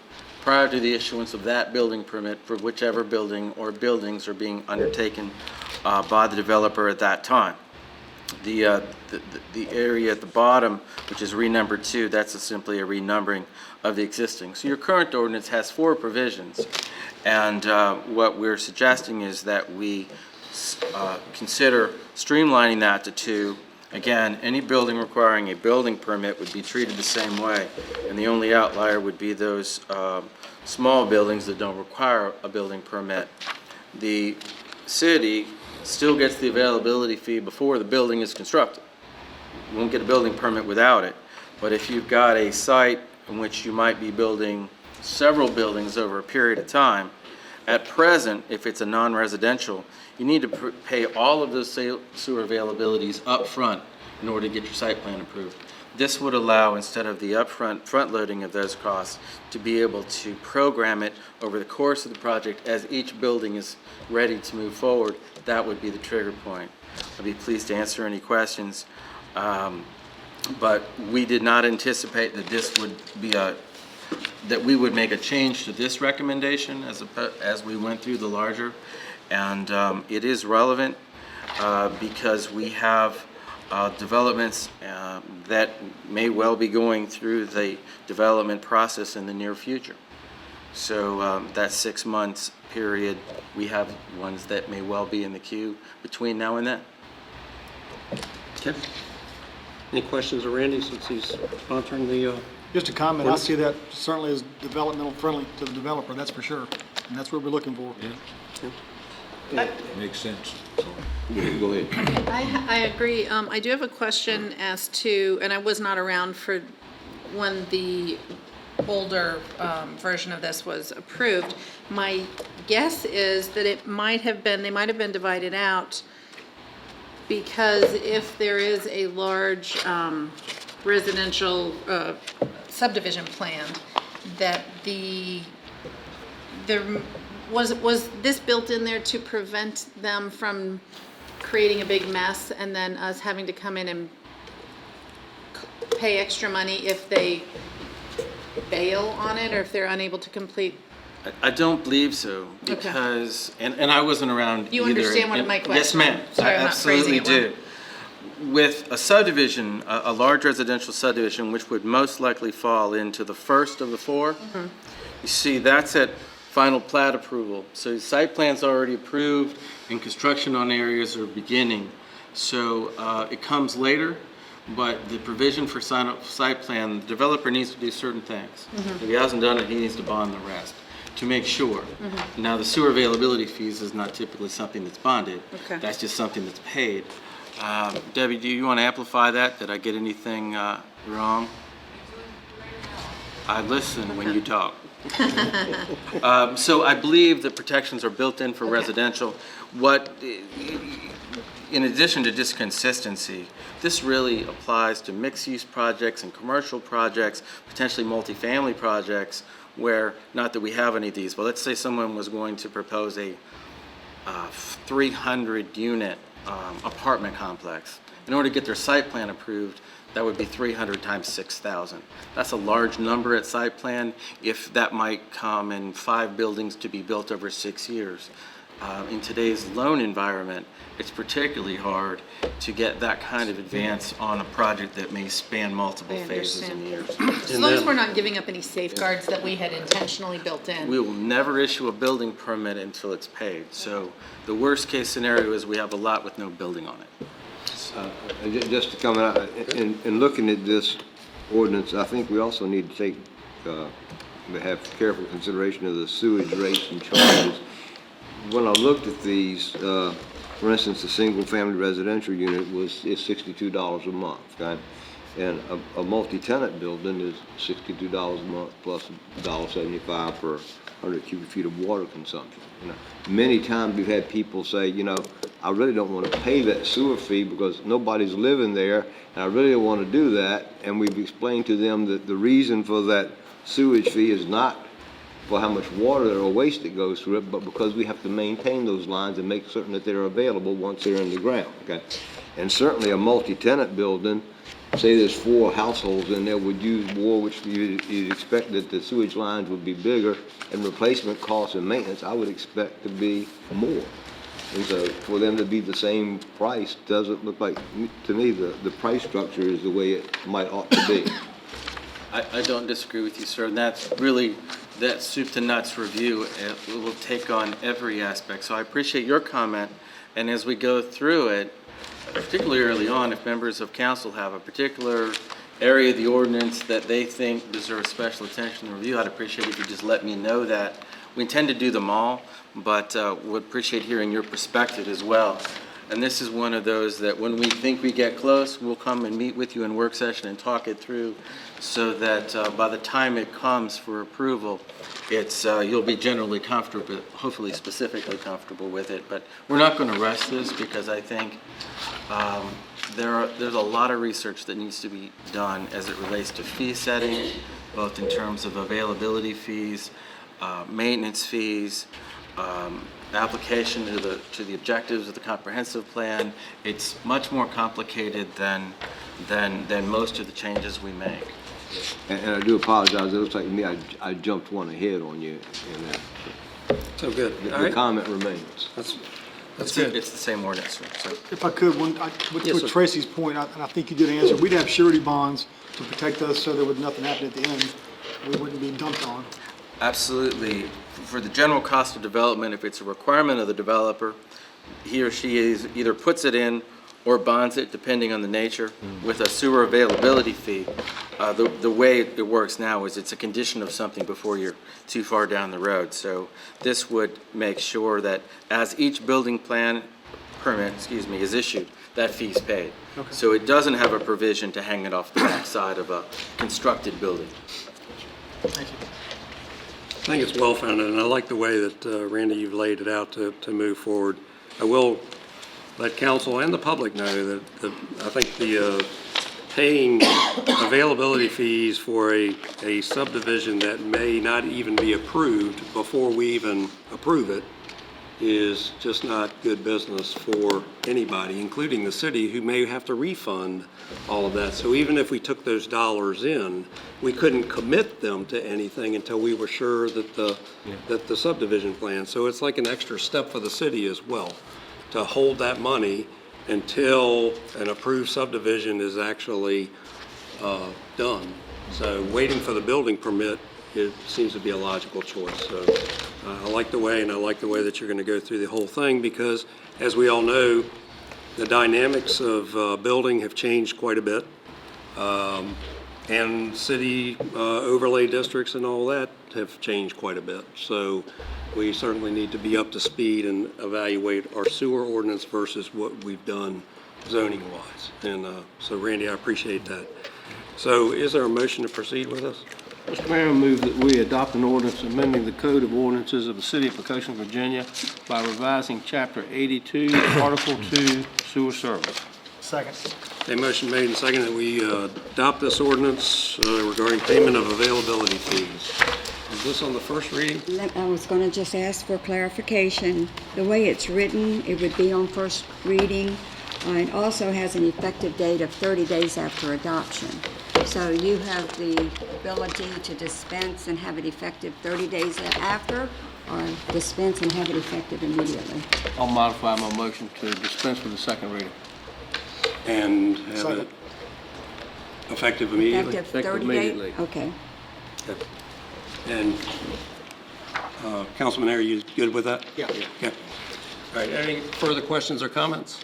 prior to the issuance of that building permit for whichever building or buildings are being undertaken by the developer at that time. The area at the bottom, which is renumbered 2, that's simply a renumbering of the existing. So your current ordinance has 4 provisions, and what we're suggesting is that we consider streamlining that to 2. Again, any building requiring a building permit would be treated the same way, and the only outlier would be those small buildings that don't require a building permit. The city still gets the availability fee before the building is constructed. You won't get a building permit without it, but if you've got a site in which you might be building several buildings over a period of time, at present, if it's a non-residential, you need to pay all of those sewer availabilities up front in order to get your site plan approved. This would allow, instead of the upfront front-loading of those costs, to be able to program it over the course of the project as each building is ready to move forward. That would be the trigger point. I'd be pleased to answer any questions, but we did not anticipate that this would be that we would make a change to this recommendation as we went through the larger, and it is relevant because we have developments that may well be going through the development process in the near future. So that 6 months period, we have ones that may well be in the queue between now and then. Okay. Any questions of Randy since he's sponsoring the Just a comment, I see that certainly as developmental friendly to the developer, that's for sure. And that's what we're looking for. Makes sense. Go ahead. I agree. I do have a question as to, and I was not around for when the older version of this was approved. My guess is that they might have been divided out because if there is a large residential subdivision planned, that was this built in there to prevent them from creating a big mess and then us having to come in and pay extra money if they bail on it or if they're unable to complete? I don't believe so, because, and I wasn't around either. You understand what my question? Yes, ma'am. Sorry, I I'm not phrasing absolutely it do. With a subdivision, a large residential subdivision, which would most likely fall into the first of the four, you see, that's at final plat approval. So the site plan's already approved and construction on areas are beginning. So it comes later, but the provision for site plan, the developer needs to do certain things. If he hasn't done it, he needs to bond the rest to make sure. Now, the sewer availability fees is not typically something that's bonded. Okay. That's just something that's paid. Debbie, do you want to amplify that? Did I get anything wrong? I listen when you talk. So I believe the protections are built in for residential. In addition to just consistency, this really applies to mixed-use projects and commercial projects, potentially multifamily projects, where, not that we have any of these, but let's say someone was going to propose a 300-unit apartment complex. In order to get their site plan approved, that would be 300 times 6,000. That's a large number at site plan, if that might come in 5 buildings to be built over 6 years. In today's loan environment, it's particularly hard to get that kind of advance on a project that may span multiple phases and years. As long as we're not giving up any safeguards that we had intentionally built in. We will never issue a building permit until it's paid. So the worst case scenario is we have a lot with no building on it. Just to come out, in looking at this ordinance, I think we also need to have careful consideration of the sewage rates and charges. When I looked at these, for instance, a single-family residential unit is $62 a month, okay? And a multi-tenant building is $62 a month plus $1.75 per 100 cubic feet of water consumption. Many times we've had people say, I really don't want to pay that sewer fee because nobody's living there, and I really don't want to do that. And we've explained to them that the reason for that sewage fee is not for how much water or waste that goes through it, but because we have to maintain those lines and make certain that they're available once they're in the ground, okay? And certainly a multi-tenant building, say there's 4 households in there, would use more, which you'd expect that the sewage lines would be bigger, and replacement costs and maintenance, I would expect to be more. And so for them to be the same price doesn't look like, to me, the price structure is the way it ought to be. I don't disagree with you, sir. And that's really, that soup to nuts review, it will take on every aspect. So I appreciate your comment. And as we go through it, particularly early on, if members of council have a particular area of the ordinance that they think deserves special attention and review, I'd appreciate if you just let me know that. We intend to do them all, but would appreciate hearing your perspective as well. And this is one of those that when we think we get close, we'll come and meet with you in work session and talk it through so that by the time it comes for approval, it's you'll be generally comfortable, hopefully specifically comfortable with it. But we're not going to rush this because I think there's a lot of research that needs to be done as it relates to fee setting, both in terms of availability fees, maintenance fees, application to the objectives of the comprehensive plan. It's much more complicated than most of the changes we make. And I do apologize. It looks like to me I jumped one ahead on you in that. So good. The comment remains. That's good. It's the same ordinance, sir. So. If I could, with Tracy's point, and I think you did answer, we'd have surety bonds to protect us so there would nothing happen at the end. We wouldn't be dumped on. Absolutely. For the general cost of development, if it's a requirement of the developer, he or she either puts it in or bonds it, depending on the nature. With a sewer availability fee, the way it works now is it's a condition of something before you're too far down the road. So this would make sure that as each building plan permit, is issued, that fee's paid. Okay. So it doesn't have a provision to hang it off the backside of a constructed building. Thank you. I think it's well-founded, and I like the way that, Randy, you've laid it out to move forward. I will let council and the public know that I think the paying availability fees for a subdivision that may not even be approved before we even approve it is just not good business for anybody, including the city, who may have to refund all of that. So even if we took those dollars in, we couldn't commit them to anything until we were sure that the subdivision plan. So it's like an extra step for the city as well, to hold that money until an approved subdivision is actually done. So waiting for the building permit, it seems to be a logical choice. So I like the way that you're going to go through the whole thing, because as we all know, the dynamics of building have changed quite a bit. And city overlay districts and all that have changed quite a bit. So we certainly need to be up to speed and evaluate our sewer ordinance versus what we've done zoning wise. And so Randy, I appreciate that. So is there a motion to proceed with us? Mr. Mayor, I move that we adopt an ordinance amending the Code of Ordinances of the City of Poquoson, Virginia by revising Chapter 82, Article 2, Sewer Service. Second. A motion made and seconded that we adopt this ordinance regarding payment of availability fees. Is this on the first reading? I was going to just ask for clarification. The way it's written, it would be on first reading. It also has an effective date of 30 days after adoption. So you have the ability to dispense and have it effective 30 days after, or dispense and have it effective immediately. I'll modify my motion to dispense with the second reading. And have it effective immediately? Effective 30 days? Okay. And Councilman Ayer, you good with that? Yeah. Yeah. All right, any further questions or comments?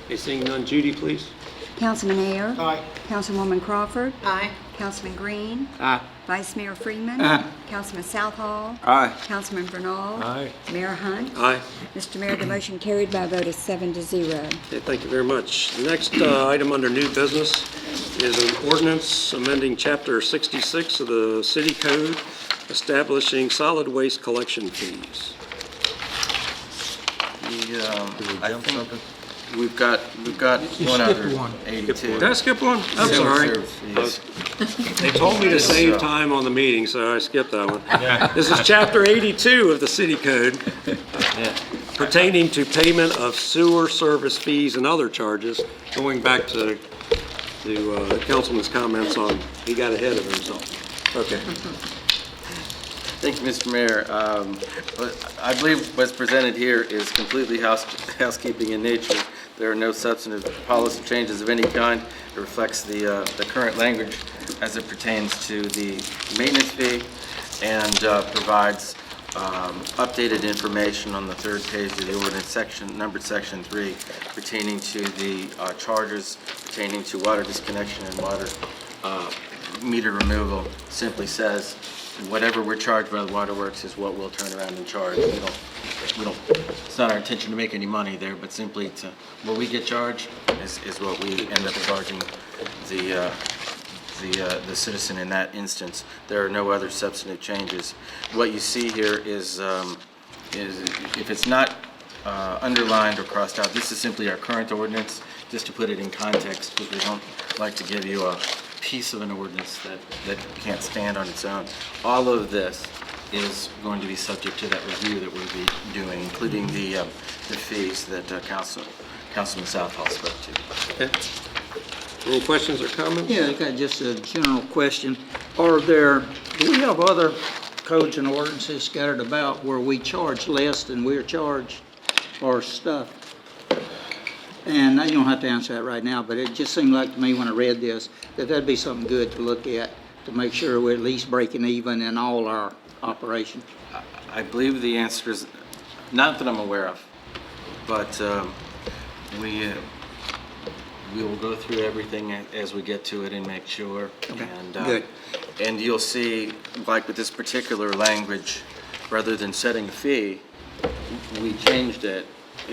Okay, seeing none, Judy, please. Councilman Ayer. Aye. Councilwoman Crawford. Aye. Councilman Green. Aye. Vice Mayor Freeman. Aye. Councilman Southall. Aye. Councilman Bernal. Aye. Mayor Hunt. Aye. Mr. Mayor, the motion carried by a vote of 7-0. Okay, thank you very much. The next item under new business is an ordinance amending Chapter 66 of the City Code, establishing solid waste collection fees. I think we've got one other 82. Did I skip one? I'm sorry. They told me to save time on the meeting, so I skipped that one. This is Chapter 82 of the City Code pertaining to payment of sewer service fees and other charges, going back to the councilman's comments on he got ahead of himself. Okay. Thank you, Mr. Mayor. I believe what's presented here is completely housekeeping in nature. There are no substantive policy changes of any kind. It reflects the current language as it pertains to the maintenance fee and provides updated information on the third page of the ordinance section, numbered section 3, pertaining to the charges pertaining to water disconnection and water meter removal. Simply says whatever we're charged by the waterworks is what we'll turn around and charge. We don't, it's not our intention to make any money there, but simply to, what we get charged is what we end up charging the citizen in that instance. There are no other substantive changes. What you see here is if it's not underlined or crossed out, this is simply our current ordinance, just to put it in context, because we don't like to give you a piece of an ordinance that can't stand on its own. All of this is going to be subject to that review that we'll be doing, including the fees that Councilman Southall spoke to. Okay. Any questions or comments? Yeah, I got just a general question. Do we have other codes and ordinances scattered about where we charge less than we're charged for stuff? And you don't have to answer that right now, but it just seemed like to me when I read this that that'd be something good to look at to make sure we're at least breaking even in all our operations. I believe the answer is, not that I'm aware of, but we will go through everything as we get to it and make sure. Okay. Good. And you'll see, like with this particular language, rather than setting a fee, we changed it.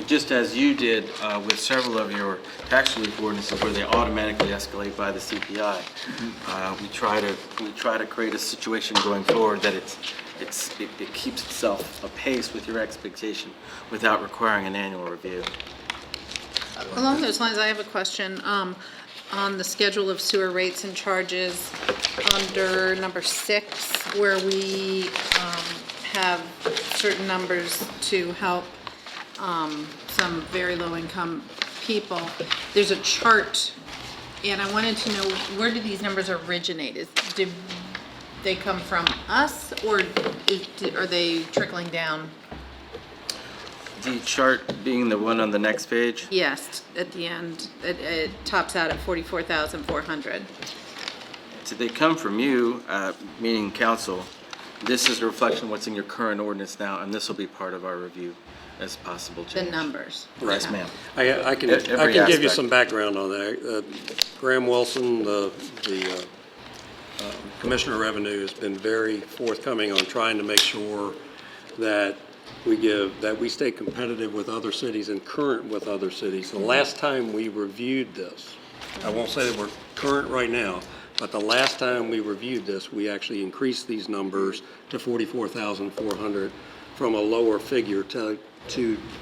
Just as you did with several of your tax relief ordinances where they automatically escalate by the CPI. We try to create a situation going forward that it keeps itself apace with your expectation without requiring an annual review. Along those lines, I have a question. on the schedule of sewer rates and charges under number 6, where we have certain numbers to help some very low-income people. There's a chart, and I wanted to know, where do these numbers originate? Did they come from us, or are they trickling down? The chart being the one on the next page. Yes, at the end, it tops out at 44,400. So they come from you, meaning council. This is a reflection of what's in your current ordinance now, and this will be part of our review as possible change. The numbers. Yes, ma'am. I can Every give you aspect. some background on that. Graham Wilson, the Commissioner of Revenue, has been very forthcoming on trying to make sure that we stay competitive with other cities and current with other cities. The last time we reviewed this, I won't say that we're current right now, but the last time we reviewed this, we actually increased these numbers to 44,400 from a lower figure to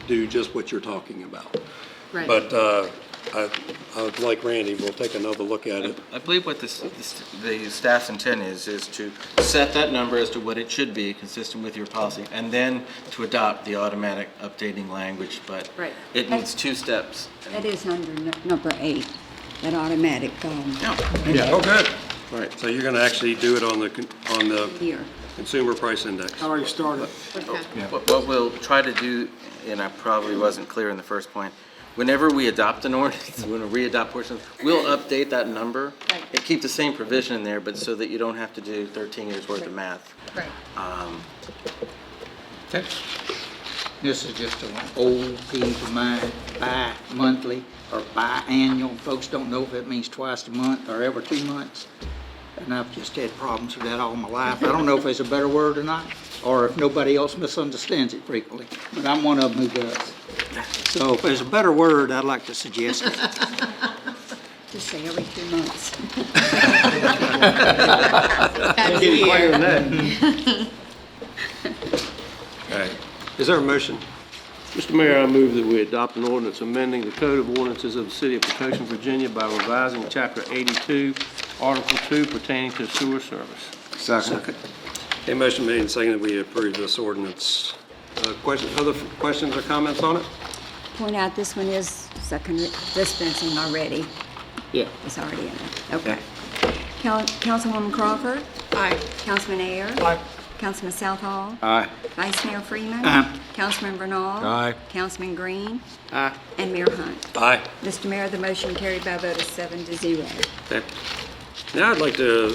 do just what you're talking about. Right. But I would like Randy, we'll take another look at it. I believe what the staff's intent is to set that number as to what it should be, consistent with your policy, and then to adopt the automatic updating language, but Right. it needs 2 steps. That is under number 8, that automatic, Yeah, oh, good. Right, so you're gonna actually do it on the Here. consumer price index. How are you started? Okay. What we'll try to do, and I probably wasn't clear in the first point, whenever we adopt an ordinance, when we readopt portions, we'll update that number. Right. And keep the same provision in there, but so that you don't have to do 13 years worth of math. Right. Okay. This is just an old peeve of mine, bi-monthly or biannual. Folks don't know if it means twice a month or every 2 months. And I've just had problems with that all my life. I don't know if there's a better word or not, or if nobody else misunderstands it frequently, but I'm one of them who does. So if there's a better word, I'd like to suggest it. Just say every 2 months. That's weird. Okay. Is there a motion? Mr. Mayor, I move that we adopt an ordinance amending the Code of Ordinances of the City of Poquoson, Virginia by revising Chapter 82, Article 2 pertaining to sewer service. Second. Okay, motion made and seconded, we approve this ordinance. Other questions or comments on it? Point out, this one is second dispensing already. Yeah. It's already in it. Okay. Councilwoman Crawford? Aye. Councilman Ayer? Aye. Councilman Southall? Aye. Vice Mayor Freeman? Aye. Councilman Bernal? Aye. Councilman Green? Aye. And Mayor Hunt. Aye. Mr. Mayor, the motion carried by a vote of 7-0. Okay. Now I'd like to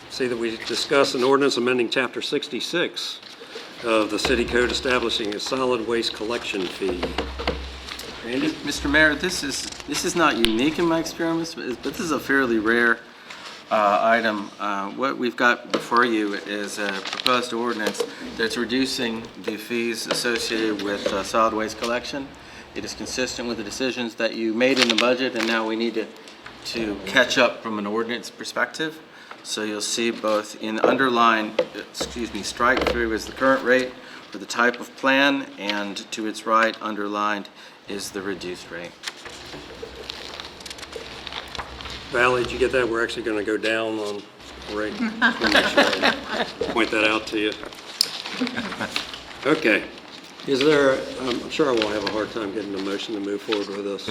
see that we discuss an ordinance amending Chapter 66 of the City Code establishing a solid waste collection fee. Randy? Mr. Mayor, this is not unique in my experience, but this is a fairly rare item. What we've got before you is a proposed ordinance that's reducing the fees associated with solid waste collection. It is consistent with the decisions that you made in the budget, and now we need to catch up from an ordinance perspective. So you'll see both in underline, strike through is the current rate for the type of plan, and to its right underlined is the reduced rate. Valerie, did you get that? We're actually going to go down on rate. Point that out to you. Okay. Is there, I'm sure I won't have a hard time getting a motion to move forward with this.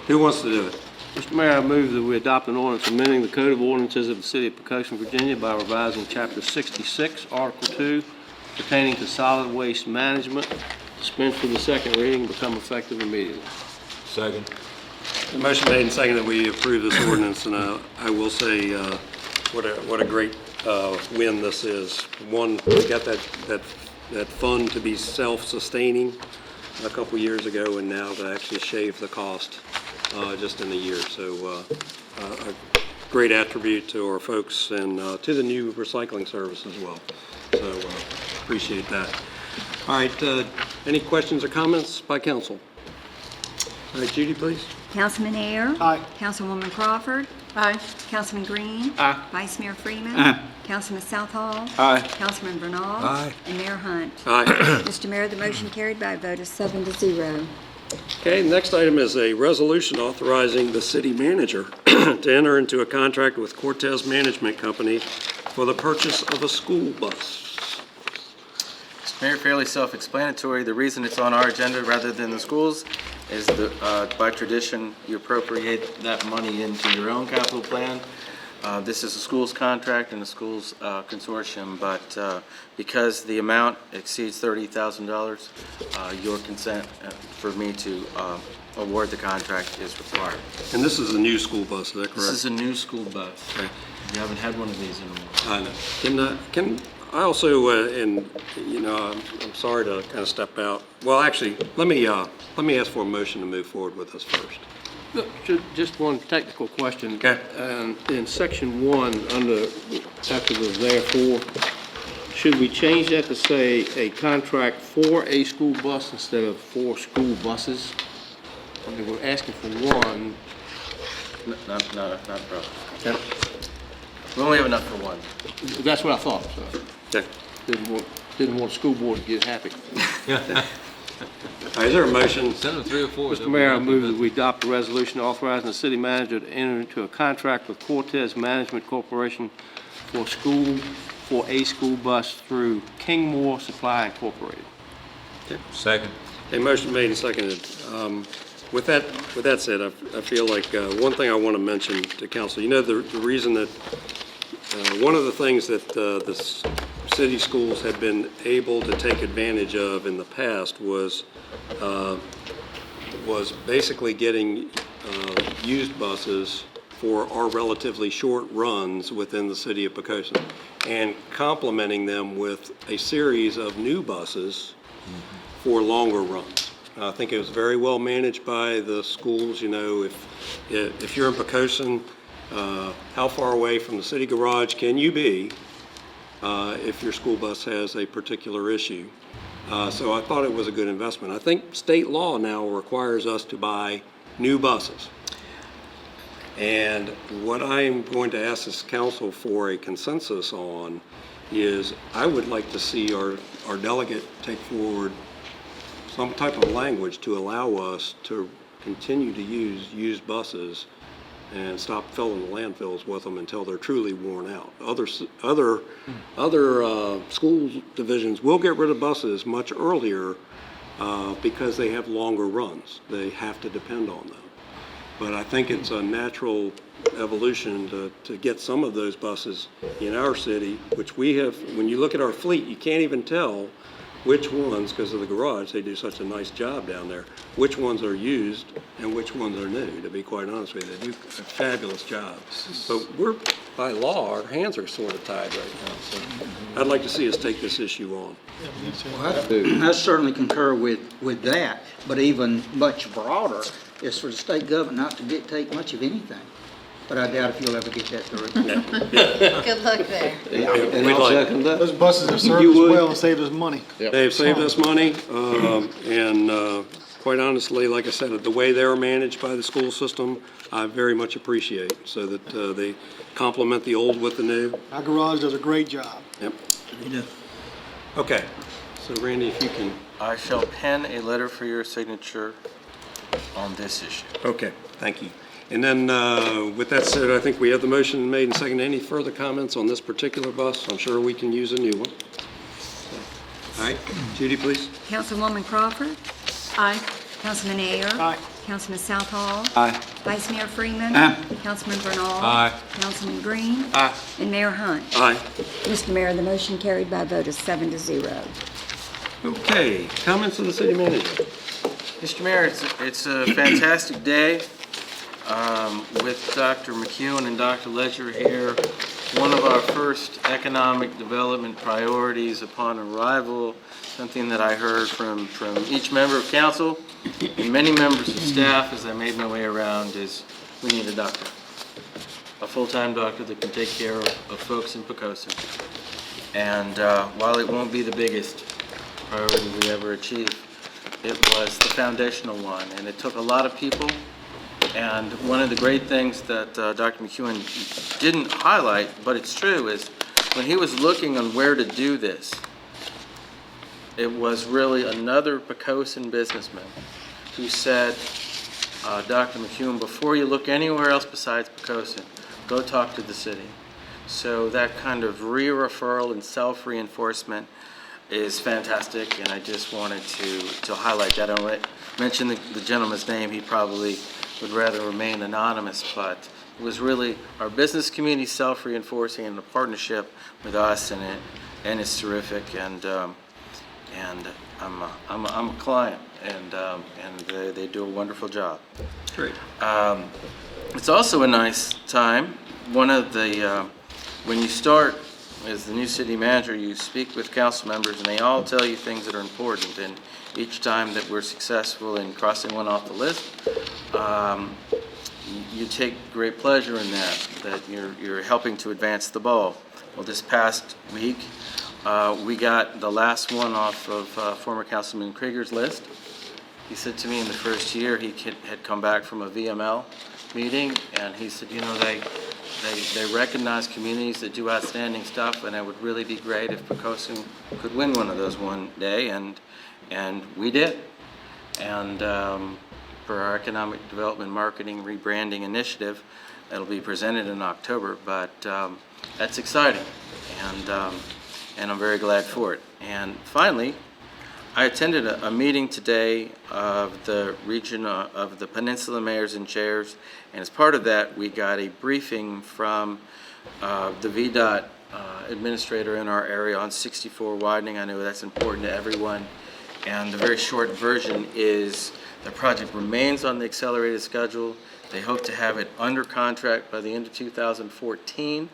Who wants to do it? Mr. Mayor, I move that we adopt an ordinance amending the Code of Ordinances of the City of Poquoson, Virginia by revising Chapter 66, Article 2 pertaining to solid waste management, dispense with the second reading, and become effective immediately. Second. The motion made and seconded that we approve this ordinance, and I will say what a great win this is. One, we got that fund to be self-sustaining a couple years ago, and now to actually shave the cost just in a year. So a great attribute to our folks and to the new recycling service as well. So appreciate that. All right, any questions or comments by council? All right, Judy, please. Councilman Ayer? Aye. Councilwoman Crawford? Aye. Councilman Green? Aye. Vice Mayor Freeman? Aye. Councilman Southall? Aye. Councilman Bernal? Aye. And Mayor Hunt. Aye. Mr. Mayor, the motion carried by a vote of 7-0. Okay, next item is a resolution authorizing the city manager to enter into a contract with Cortez Management Company for the purchase of a school bus. Mr. Mayor, fairly self-explanatory. The reason it's on our agenda rather than the schools is that by tradition, you appropriate that money into your own capital plan. This is a schools contract and a schools consortium, but because the amount exceeds $30,000, your consent for me to award the contract is required. And this is a new school bus, is that correct? This is a new school bus. Okay. You haven't had one of these in a while. I know. Can I also, and you know, I'm sorry to kind of step out. Well, actually, let me ask for a motion to move forward with this first. Look, just one technical question. Okay. In section 1, after the therefore, should we change that to say a contract for a school bus instead of for school buses? I mean, we're asking for one. Not a problem. Okay. We only have enough for one. That's what I thought, so. Okay. Didn't want the school board to get happy. All right, is there a motion? Send them 3 or 4. Mr. Mayor, I move that we adopt a resolution authorizing the city manager to enter into a contract with Cortez Management Corporation for a school bus through Kingmore Supply Incorporated. Okay. Second. A motion made and seconded. With that said, I feel like one thing I want to mention to council, you know, the reason that one of the things that the city schools have been able to take advantage of in the past was basically getting used buses for our relatively short runs within the city of Poquoson and complementing them with a series of new buses for longer runs. I think it was very well managed by the schools. You know, if you're in Poquoson, how far away from the city garage can you be if your school bus has a particular issue? So I thought it was a good investment. I think state law now requires us to buy new buses. And what I'm going to ask this council for a consensus on is I would like to see our delegate take forward some type of language to allow us to continue to use used buses and stop filling the landfills with them until they're truly worn out. Other school divisions will get rid of buses much earlier because they have longer runs. They have to depend on them. But I think it's a natural evolution to get some of those buses in our city, which we have. When you look at our fleet, you can't even tell which ones, because of the garage, they do such a nice job down there, which ones are used and which ones are new, to be quite honest with you. They do a fabulous job. But we're, by law, our hands are sort of tied right now. So I'd like to see us take this issue on. I certainly concur with that, but even much broader is for the state government not to dictate much of anything. But I doubt if you'll ever get that through. Good luck there. And I'll second that. Those buses have served us well and saved us money. They've saved us money, and quite honestly, like I said, the way they're managed by the school system, I very much appreciate, so that they complement the old with the new. Our garage does a great job. Yep. Okay, so Randy, if you can. I shall pen a letter for your signature on this issue. Okay, thank you. And then with that said, I think we have the motion made and seconded. Any further comments on this particular bus? I'm sure we can use a new one. All right, Judy, please. Councilwoman Crawford. Aye. Councilman Ayer. Aye. Councilman Southall. Aye. Vice Mayor Freeman. Aye. Councilman Bernal. Aye. Councilman Green. Aye. And Mayor Hunt. Aye. Mr. Mayor, the motion carried by a vote of 7-0. Okay, comments of the city manager. Mr. Mayor, it's a fantastic day with Dr. McEwen and Dr. Ledger here. One of our first economic development priorities upon arrival, something that I heard from each member of council and many members of staff as I made my way around, is we need a doctor. A full-time doctor that can take care of folks in Poquoson. And while it won't be the biggest priority we ever achieve, it was the foundational one, and it took a lot of people. And one of the great things that Dr. McEwen didn't highlight, but it's true, is when he was looking on where to do this, it was really another Poquoson businessman who said, Dr. McEwen, before you look anywhere else besides Poquoson, go talk to the city. So that kind of re-referral and self-reinforcement is fantastic, and I just wanted to highlight that. I don't mention the gentleman's name. He probably would rather remain anonymous, but it was really our business community self-reinforcing in a partnership with us, and it's terrific. And I'm a client, and they do a wonderful job. Great. It's also a nice time. One of the when you start as the new city manager, you speak with council members, and they all tell you things that are important. And each time that we're successful in crossing one off the list, you take great pleasure in that you're helping to advance the ball. Well, this past week, we got the last one off of former Councilman Krieger's list. He said to me in the first year he had come back from a VML meeting, and he said, you know, they recognize communities that do outstanding stuff, and it would really be great if Poquoson could win one of those one day, and we did. And for our economic development marketing rebranding initiative, that'll be presented in October, but that's exciting, and I'm very glad for it. And finally, I attended a meeting today of the region of the Peninsula Mayors and Chairs, and as part of that, we got a briefing from the VDOT administrator in our area on 64 widening. I know that's important to everyone, and the very short version is the project remains on the accelerated schedule. They hope to have it under contract by the end of 2014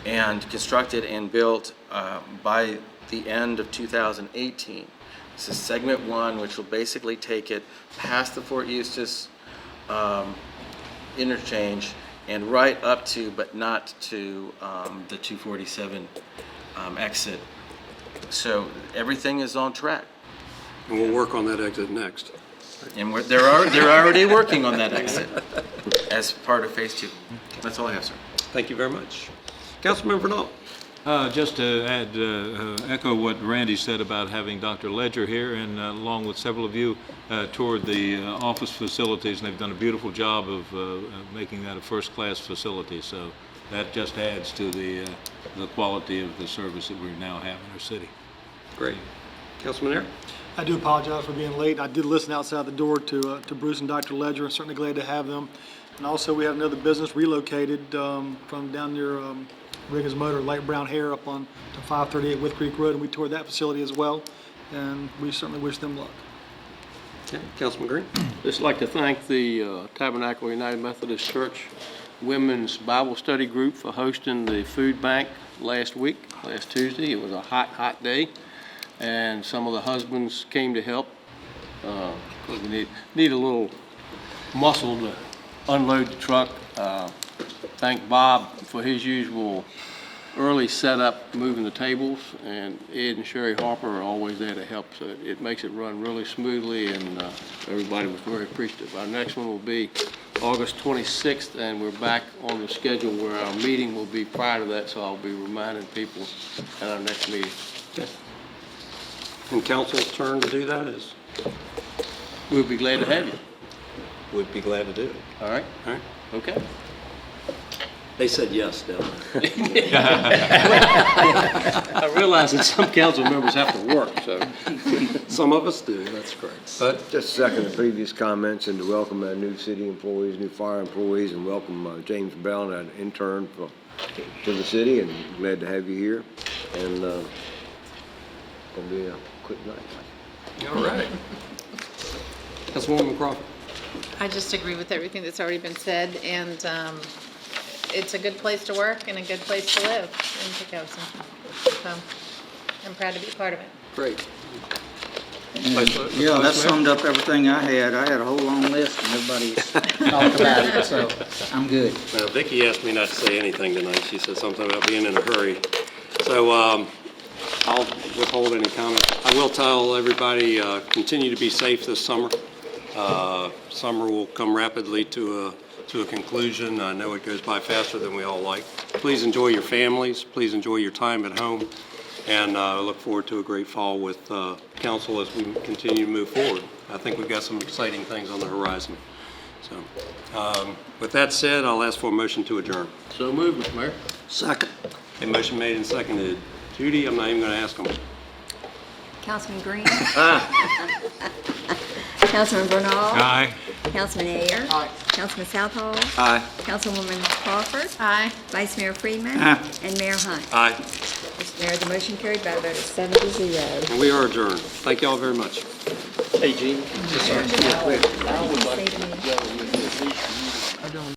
and constructed and built by the end of 2018. This is segment one, which will basically take it past the Fort Eustis interchange and right up to, but not to, the 247 exit. So everything is on track. And we'll work on that exit next. And they're already working on that exit as part of phase two. That's all I have, sir. Thank you very much. Councilmember Vernal. Just to add, echo what Randy said about having Dr. Ledger here, and along with several of you, toured the office facilities, and they've done a beautiful job of making that a first-class facility. So that just adds to the quality of the service that we now have in our city. Great. Councilman Air. I do apologize for being late. I did listen outside the door to Bruce and Dr. Ledger, and certainly glad to have them. And also, we have another business relocated from down near Riggins Motor, light brown hair, up on to 538 With Creek Road, and we toured that facility as well, and we certainly wish them luck. Okay. Councilman Green. Just like to thank the Tabernacle United Methodist Church Women's Bible Study Group for hosting the food bank last Tuesday. It was a hot day, and some of the husbands came to help because we need a little muscle to unload the truck. Thank Bob for his usual early setup, moving the tables, and Ed and Sherry Harper are always there to help, so it makes it run really smoothly, and everybody was very appreciative. Our next one will be August 26th, and we're back on the schedule where our meeting will be prior to that, so I'll be reminding people at our next meeting. Okay. And council's turn to do that is? We'll be glad to have you. We'd be glad to do it. All right? All right. Okay. They said yes, Dale. I realize that some council members have to work, so. Some of us do, that's correct. But Just second the previous comments and to welcome our new city employees, new fire employees, and welcome James Bell, an intern to the city, and glad to have you here. And gonna be a quick night. all right. Councilwoman Crawford. I just agree with everything that's already been said, and it's a good place to work and a good place to live in Poquoson. So I'm proud to be part of it. Great. Yeah, that summed up everything I had. I had a whole long list, and everybody's talked about it, so I'm good. Now, Vicki asked me not to say anything tonight. She said something about being in a hurry. So I'll withhold any comments. I will tell everybody, continue to be safe this summer. Summer will come rapidly to a conclusion. I know it goes by faster than we all like. Please enjoy your families. Please enjoy your time at home. And I look forward to a great fall with council as we continue to move forward. I think we've got some exciting things on the horizon. So, with that said, I'll ask for a motion to adjourn. So moved, Mr. Mayor. Second. A motion made and seconded. Judy, I'm not even going to ask them. Councilman Green? Councilman Bernal? Aye. Councilman Ayer? Aye. Councilman Southall? Aye. Councilwoman Crawford? Aye. Vice Mayor Freeman? Aye. And Mayor Hunt. Aye. Mr. Mayor, the motion carried by a vote of 7-0. And we are adjourned. Thank you all very much. Hey, Gene. Yes, sir. Yeah, quick. What did he say to me? I don't